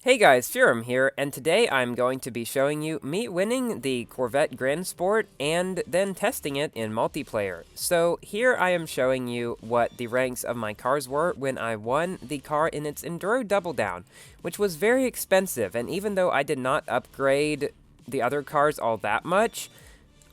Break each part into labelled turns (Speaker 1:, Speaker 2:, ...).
Speaker 1: Hey guys, Furum here, and today I'm going to be showing you me winning the Corvette Grand Sport and then testing it in multiplayer. So here I am showing you what the ranks of my cars were when I won the car in its Enduro Double Down, which was very expensive, and even though I did not upgrade the other cars all that much,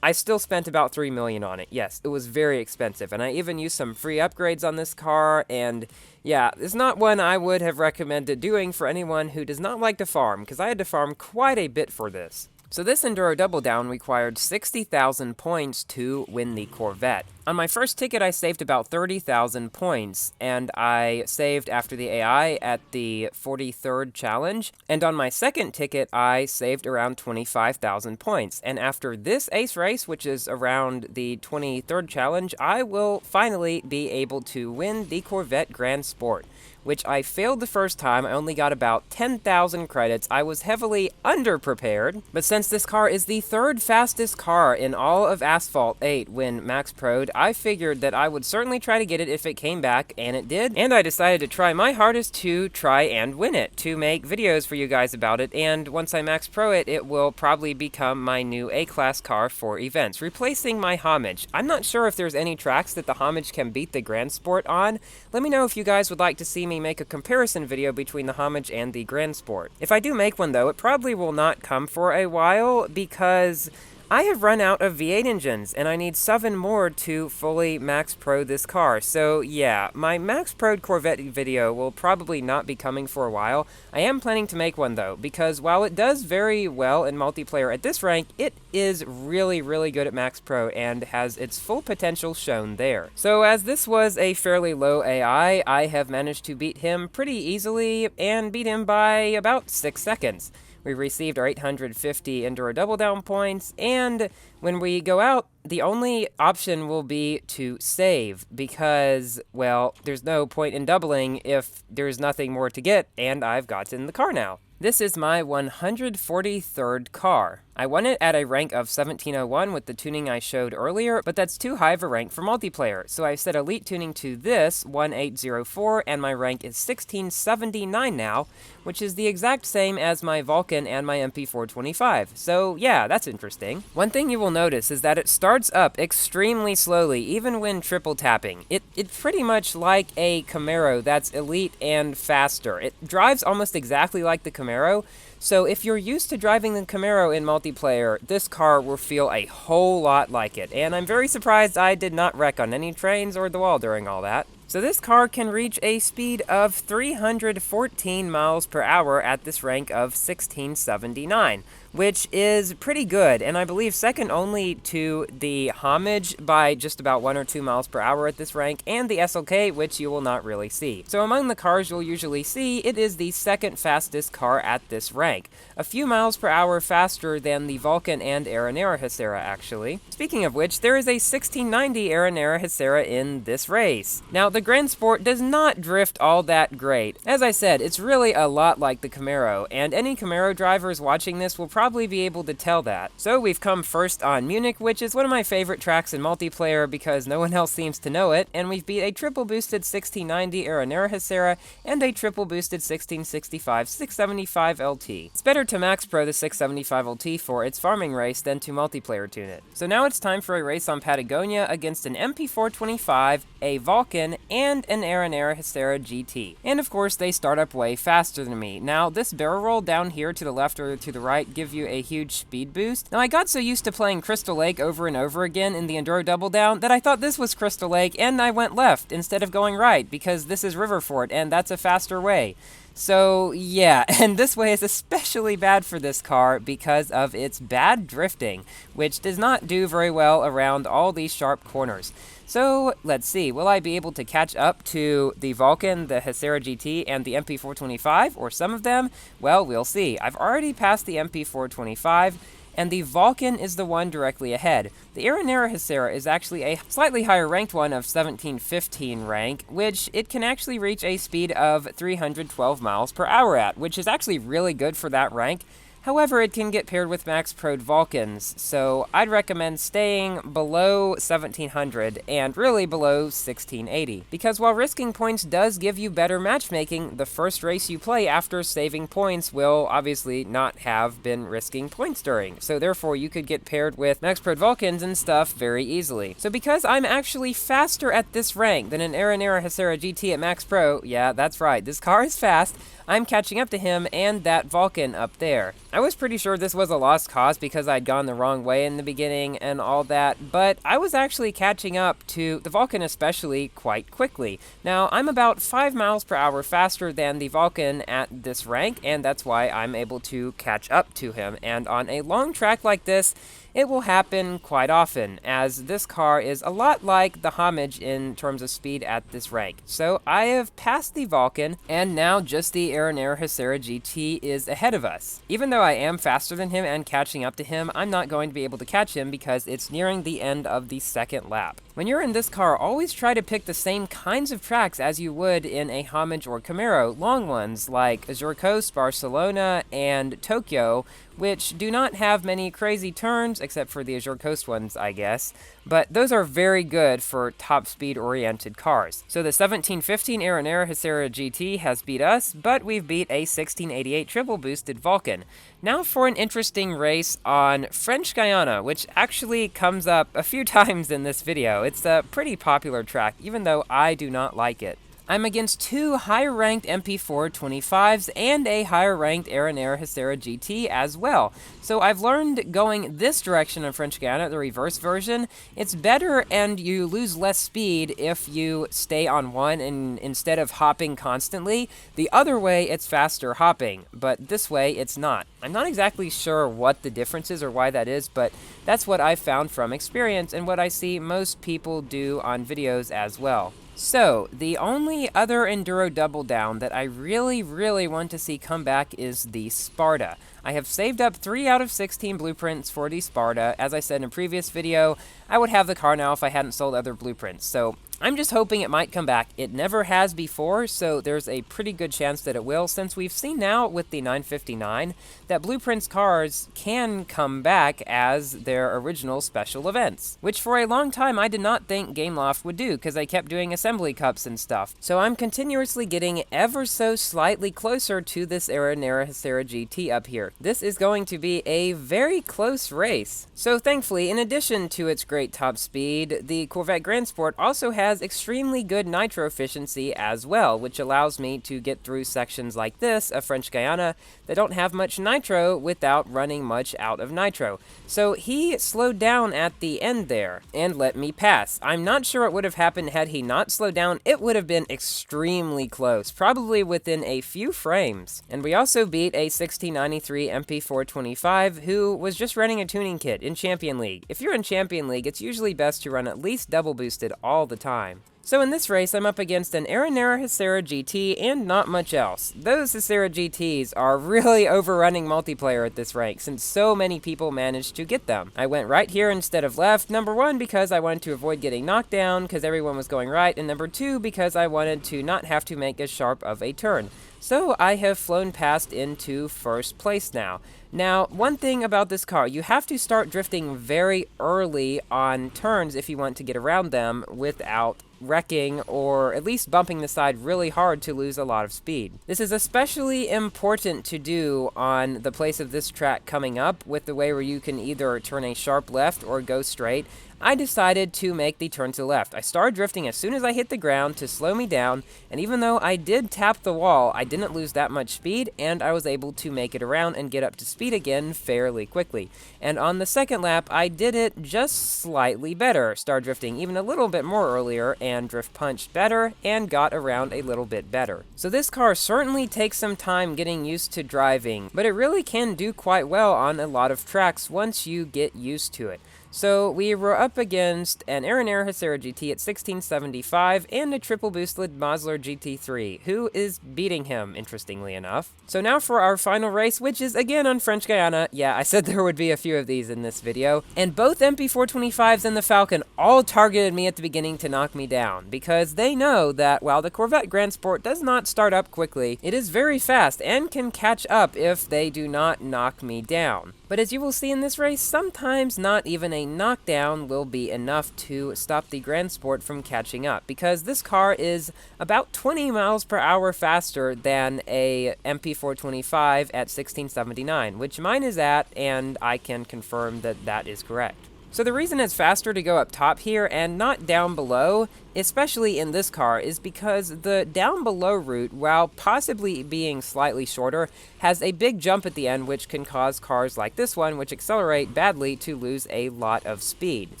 Speaker 1: I still spent about $3 million on it. Yes, it was very expensive, and I even used some free upgrades on this car, and yeah, it's not one I would have recommended doing for anyone who does not like to farm, because I had to farm quite a bit for this. So this Enduro Double Down required 60,000 points to win the Corvette. On my first ticket, I saved about 30,000 points, and I saved after the AI at the 43rd challenge. And on my second ticket, I saved around 25,000 points. And after this ace race, which is around the 23rd challenge, I will finally be able to win the Corvette Grand Sport, which I failed the first time. I only got about 10,000 credits. I was heavily underprepared, but since this car is the third fastest car in all of Asphalt 8 when Max Pro'd, I figured that I would certainly try to get it if it came back, and it did, and I decided to try my hardest to try and win it, to make videos for you guys about it, and once I Max Pro it, it will probably become my new A-Class car for events, replacing my Homage. I'm not sure if there's any tracks that the Homage can beat the Grand Sport on. Let me know if you guys would like to see me make a comparison video between the Homage and the Grand Sport. If I do make one though, it probably will not come for a while because I have run out of V8 engines, and I need 7 more to fully Max Pro this car. So yeah, my Max Pro Corvette video will probably not be coming for a while. I am planning to make one though, because while it does very well in multiplayer at this rank, it is really good at Max Pro and has its full potential shown there. So as this was a fairly low AI, I have managed to beat him pretty easily, and beat him by about 6 seconds. We received our 850 Enduro Double Down points, and when we go out, the only option will be to save, because, well, there's no point in doubling if there's nothing more to get, and I've gotten the car now. This is my 143rd car. I won it at a rank of 1701 with the tuning I showed earlier, but that's too high of a rank for multiplayer, so I set elite tuning to this, 1804, and my rank is 1679 now, which is the exact same as my Vulcan and my MP425, so yeah, that's interesting. One thing you will notice is that it starts up extremely slowly, even when triple tapping. It's pretty much like a Camaro that's elite and faster. It drives almost exactly like the Camaro, so if you're used to driving the Camaro in multiplayer, this car will feel a whole lot like it, and I'm very surprised I did not wreck on any trains or the wall during all that. So this car can reach a speed of 314 miles per hour at this rank of 1679, which is pretty good, and I believe second only to the Homage by just about 1 or 2 miles per hour at this rank, and the SLK, which you will not really see. So among the cars you'll usually see, it is the second fastest car at this rank. A few miles per hour faster than the Vulcan and Aranera Hussarya, actually. Speaking of which, there is a 1690 Aranera Hussarya in this race. Now, the Grand Sport does not drift all that great. As I said, it's really a lot like the Camaro, and any Camaro drivers watching this will probably be able to tell that. So we've come first on Munich, which is one of my favorite tracks in multiplayer because no one else seems to know it, and we've beat a triple boosted 1690 Aranera Hussarya and a triple boosted 1665 675 LT. It's better to Max Pro the 675 LT for its farming race than to multiplayer tune it. So now it's time for a race on Patagonia against an MP425, a Vulcan, and an Aranera Hussarya GT. And of course, they start up way faster than me. Now, this barrel roll down here to the left or to the right gives you a huge speed boost. Now, I got so used to playing Crystal Lake over and over again in the Enduro Double Down that I thought this was Crystal Lake, and I went left instead of going right, because this is Riverfort, and that's a faster way. So yeah, and this way is especially bad for this car because of its bad drifting, which does not do very well around all these sharp corners. So let's see, will I be able to catch up to the Vulcan, the Hussarya GT, and the MP425, or some of them? Well, we'll see. I've already passed the MP425, and the Vulcan is the one directly ahead. The Aranera Hussarya is actually a slightly higher ranked one of 1715 rank, which it can actually reach a speed of 312 miles per hour at, which is actually really good for that rank. However, it can get paired with Max Pro Vulcans, so I'd recommend staying below 1700 and really below 1680. Because while risking points does give you better matchmaking, the first race you play after saving points will obviously not have been risking points during. So therefore, you could get paired with Max Pro Vulcans and stuff very easily. So because I'm actually faster at this rank than an Aranera Hussarya GT at Max Pro, yeah, that's right, this car is fast, I'm catching up to him and that Vulcan up there. I was pretty sure this was a lost cause because I'd gone the wrong way in the beginning and all that, but I was actually catching up to the Vulcan especially quite quickly. Now, I'm about 5 miles per hour faster than the Vulcan at this rank, and that's why I'm able to catch up to him. And on a long track like this, it will happen quite often, as this car is a lot like the Homage in terms of speed at this rank. So I have passed the Vulcan, and now just the Aranera Hussarya GT is ahead of us. Even though I am faster than him and catching up to him, I'm not going to be able to catch him because it's nearing the end of the second lap. When you're in this car, always try to pick the same kinds of tracks as you would in a Homage or Camaro, long ones like Azure Coast, Barcelona, and Tokyo, which do not have many crazy turns, except for the Azure Coast ones, I guess, but those are very good for top speed-oriented cars. So the 1715 Aranera Hussarya GT has beat us, but we've beat a 1688 triple-boosted Vulcan. Now for an interesting race on French Guiana, which actually comes up a few times in this video. It's a pretty popular track, even though I do not like it. I'm against two higher-ranked MP4 25s and a higher-ranked Aranera Hussarya GT as well. So I've learned going this direction on French Guiana, the reverse version, it's better and you lose less speed if you stay on one and instead of hopping constantly. The other way, it's faster hopping, but this way, it's not. I'm not exactly sure what the difference is or why that is, but that's what I've found from experience and what I see most people do on videos as well. So, the only other Enduro Double Down that I really want to see come back is the Sparta. I have saved up 3 out of 16 blueprints for the Sparta. As I said in a previous video, I would have the car now if I hadn't sold other blueprints. So, I'm just hoping it might come back. It never has before, so there's a pretty good chance that it will, since we've seen now with the 959 that Blueprints cars can come back as their original special events, which for a long time I did not think Gameloft would do, because they kept doing assembly cups and stuff. So I'm continuously getting ever so slightly closer to this Aranera Hussarya GT up here. This is going to be a very close race. So thankfully, in addition to its great top speed, the Corvette Grand Sport also has extremely good nitro efficiency as well, which allows me to get through sections like this of French Guiana that don't have much nitro without running much out of nitro. So he slowed down at the end there and let me pass. I'm not sure what would have happened had he not slowed down. It would have been extremely close, probably within a few frames. And we also beat a 1693 MP425 who was just running a tuning kit in Champion League. If you're in Champion League, it's usually best to run at least double boosted all the time. So in this race, I'm up against an Aranera Hussarya GT and not much else. Those Hussarya GTs are really overrunning multiplayer at this rank, since so many people managed to get them. I went right here instead of left, number one, because I wanted to avoid getting knocked down, because everyone was going right, and number two, because I wanted to not have to make as sharp of a turn. So I have flown past into first place now. Now, one thing about this car, you have to start drifting very early on turns if you want to get around them without wrecking or at least bumping the side really hard to lose a lot of speed. This is especially important to do on the place of this track coming up with the way where you can either turn a sharp left or go straight. I decided to make the turn to the left. I started drifting as soon as I hit the ground to slow me down, and even though I did tap the wall, I didn't lose that much speed, and I was able to make it around and get up to speed again fairly quickly. And on the second lap, I did it just slightly better. Started drifting even a little bit more earlier, and drift punched better, and got around a little bit better. So this car certainly takes some time getting used to driving, but it really can do quite well on a lot of tracks once you get used to it. So we were up against an Hussarya GT at 1675 and a triple boosted Mazda GT3, who is beating him, interestingly enough. So now for our final race, which is again on French Guiana. Yeah, I said there would be a few of these in this video. And both MP425s and the Vulcan all targeted me at the beginning to knock me down, because they know that while the Corvette Grand Sport does not start up quickly, it is very fast and can catch up if they do not knock me down. But as you will see in this race, sometimes not even a knockdown will be enough to stop the Grand Sport from catching up, because this car is about 20 miles per hour faster than a MP425 at 1679, which mine is at, and I can confirm that that is correct. So the reason it's faster to go up top here and not down below, especially in this car, is because the down below route, while possibly being slightly shorter, has a big jump at the end which can cause cars like this one, which accelerate badly, to lose a lot of speed.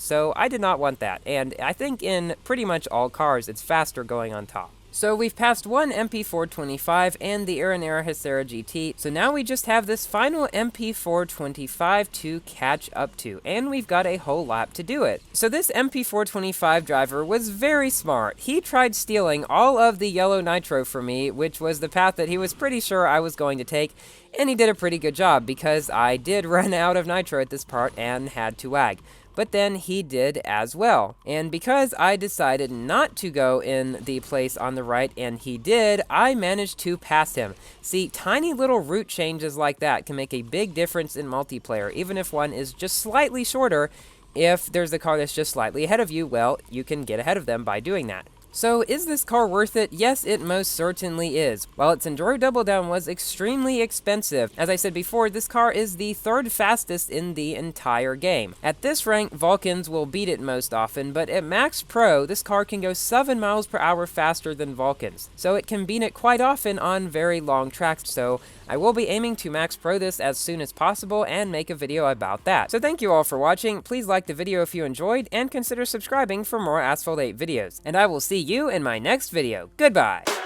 Speaker 1: So I did not want that, and I think in pretty much all cars it's faster going on top. So we've passed one MP425 and the Hussarya GT, so now we just have this final MP425 to catch up to, and we've got a whole lap to do it. So this MP425 driver was very smart. He tried stealing all of the yellow nitro from me, which was the path that he was pretty sure I was going to take, and he did a pretty good job, because I did run out of nitro at this part and had to wag. But then he did as well. And because I decided not to go in the place on the right and he did, I managed to pass him. See, tiny little route changes like that can make a big difference in multiplayer, even if one is just slightly shorter. If there's a car that's just slightly ahead of you, well, you can get ahead of them by doing that. So is this car worth it? Yes, it most certainly is. While its Enduro Double Down was extremely expensive, as I said before, this car is the third fastest in the entire game. At this rank, Vulcans will beat it most often, but at Max Pro, this car can go 7 miles per hour faster than Vulcans. So it can beat it quite often on very long tracks, so I will be aiming to Max Pro this as soon as possible and make a video about that. So thank you all for watching. Please like the video if you enjoyed, and consider subscribing for more Asphalt 8 videos. And I will see you in my next video. Goodbye!